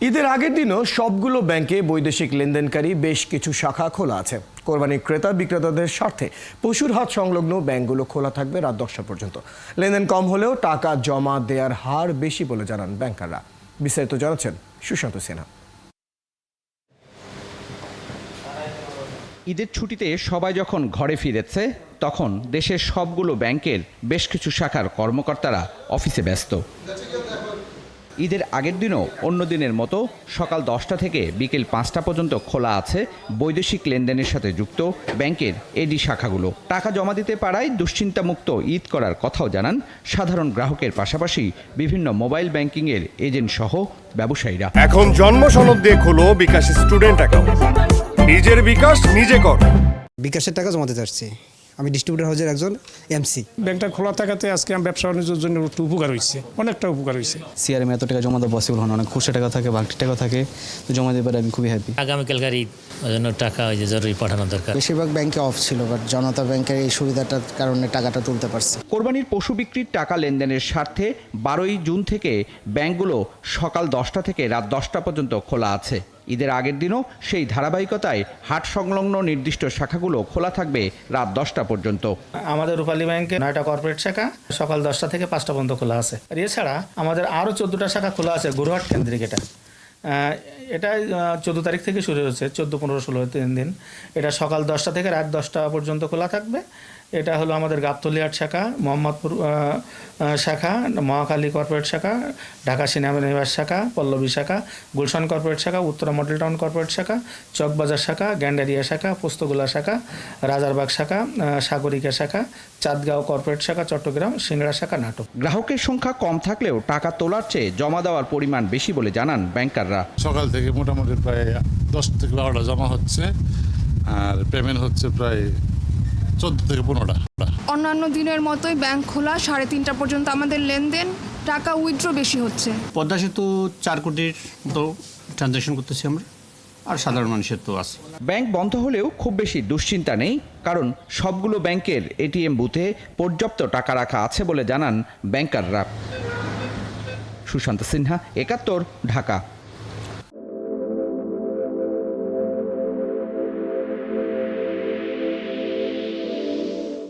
ঈদের আগের দিনও সবগুলো ব্যাংকে বৈদেশিক লেনদেনকারী বেশ কিছু শাখা খোলা আছে। কোরবানির ক্রেতা বিক্রেতাদের স্বার্থে পশুর হাট সংলগ্ন ব্যাংকগুলো খোলা থাকবে রাত 10টা পর্যন্ত। লেনদেন কম হলেও টাকা জমা দেওয়ার হার বেশি বলে জানান ব্যাংকাররা। বিস্তারিত জানাচ্ছেন সুশান্ত সিনহা। ঈদের ছুটিতে সবাই যখন ঘরে ফিরেছে, তখন দেশের সবগুলো ব্যাংকের বেশ কিছু শাখার কর্মকর্তারা অফিসে ব্যস্ত। ঈদের আগের দিনও অন্য দিনের মতো সকাল 10টা থেকে বিকেল 5টা পর্যন্ত খোলা আছে বৈদেশিক লেনদেনের সাথে যুক্ত ব্যাংকের এডি শাখাগুলো। টাকা জমা দিতে পারায় দুশ্চিন্তামুক্ত ঈদ করার কথাও জানান সাধারণ গ্রাহকের পাশাপাশি বিভিন্ন মোবাইল ব্যাংকিংয়ের এজেন্ট সহ ব্যবসায়ীরা। এখন জন্ম সনদ দিয়ে খোলো বিকাশ স্টুডেন্ট অ্যাকাউন্ট। নিজের বিকাশ নিজে কর। বিকাশের টাকা জমা দিতে আসছি। আমি ডিস্ট্রিবিউটর হাউসের একজন এমসি। ব্যাংকটা খোলা থাকাতে আজকে আমার ব্যবসা বাণিজ্যের জন্য একটু উপকার হয়েছে, অনেকটা উপকার হয়েছে। সিআরএম এত টাকা জমা দেওয়া পসিবল হয় না, অনেক খুচরা টাকা থাকে, বাকি টাকা থাকে, তো জমা দিতে পারে আমি খুবই হ্যাপি। আগামীকালকার ঈদ, ওই জন্য টাকা ওই যে জরুরি পাঠানো দরকার। বেশিরভাগ ব্যাংকে অফ ছিল, বাট জনতা ব্যাংকের এই সুবিধাটার কারণে টাকাটা তুলতে পারছি। কোরবানির পশু বিক্রির টাকা লেনদেনের স্বার্থে 12ই জুন থেকে ব্যাংকগুলো সকাল 10টা থেকে রাত 10টা পর্যন্ত খোলা আছে। ঈদের আগের দিনও সেই ধারাবাহিকতায় হাট সংলগ্ন নির্দিষ্ট শাখাগুলো খোলা থাকবে রাত 10টা পর্যন্ত। আমাদের রূপালী ব্যাংকে 9টা কর্পোরেট শাখা সকাল 10টা থেকে 5টা পর্যন্ত খোলা আছে। আর এছাড়া আমাদের আরও 14টা শাখা খোলা আছে গুরুহাট কেন্দ্রিক। এটা 14 তারিখ থেকে শুরু হচ্ছে, 14, 15, 16 3 দিন। এটা সকাল 10টা থেকে রাত 10টা পর্যন্ত খোলা থাকবে। এটা হলো আমাদের গাবতলিহাট শাখা, মোহাম্মদপুর শাখা, মহাখালী কর্পোরেট শাখা, ঢাকা সিনেমানিবাস শাখা, পল্লবী শাখা, গুলশান কর্পোরেট শাখা, উত্তরা মডেল টাউন কর্পোরেট শাখা, চকবাজার শাখা, গ্যান্ডারিয়া শাখা, পোস্তগোলা শাখা, রাজারবাগ শাখা, সাগরিকা শাখা, চাঁদগাঁও কর্পোরেট শাখা, চট্টগ্রাম, সিংড়া শাখা, নাটক। গ্রাহকের সংখ্যা কম থাকলেও টাকা তোলার চেয়ে জমা দেওয়ার পরিমাণ বেশি বলে জানান ব্যাংকাররা। সকাল থেকে মোটামুটি প্রায় 10 থেকে 12টা জমা হচ্ছে, আর পেমেন্ট হচ্ছে প্রায় 14 থেকে 15টা। অন্যান্য দিনের মতোই ব্যাংক খোলা, 3:30টা পর্যন্ত আমাদের লেনদেন, টাকা উইথড্র বেশি হচ্ছে। পদ্মা সেতু 4 কোটির মতো ট্রানজ্যাকশন করতেছি আমরা, আর সাধারণ মানুষের তো আছে। ব্যাংক বন্ধ হলেও খুব বেশি দুশ্চিন্তা নেই, কারণ সবগুলো ব্যাংকের এটিএম বুথে পর্যাপ্ত টাকা রাখা আছে বলে জানান ব্যাংকাররা। সুশান্ত সিনহা, 71, ঢাকা।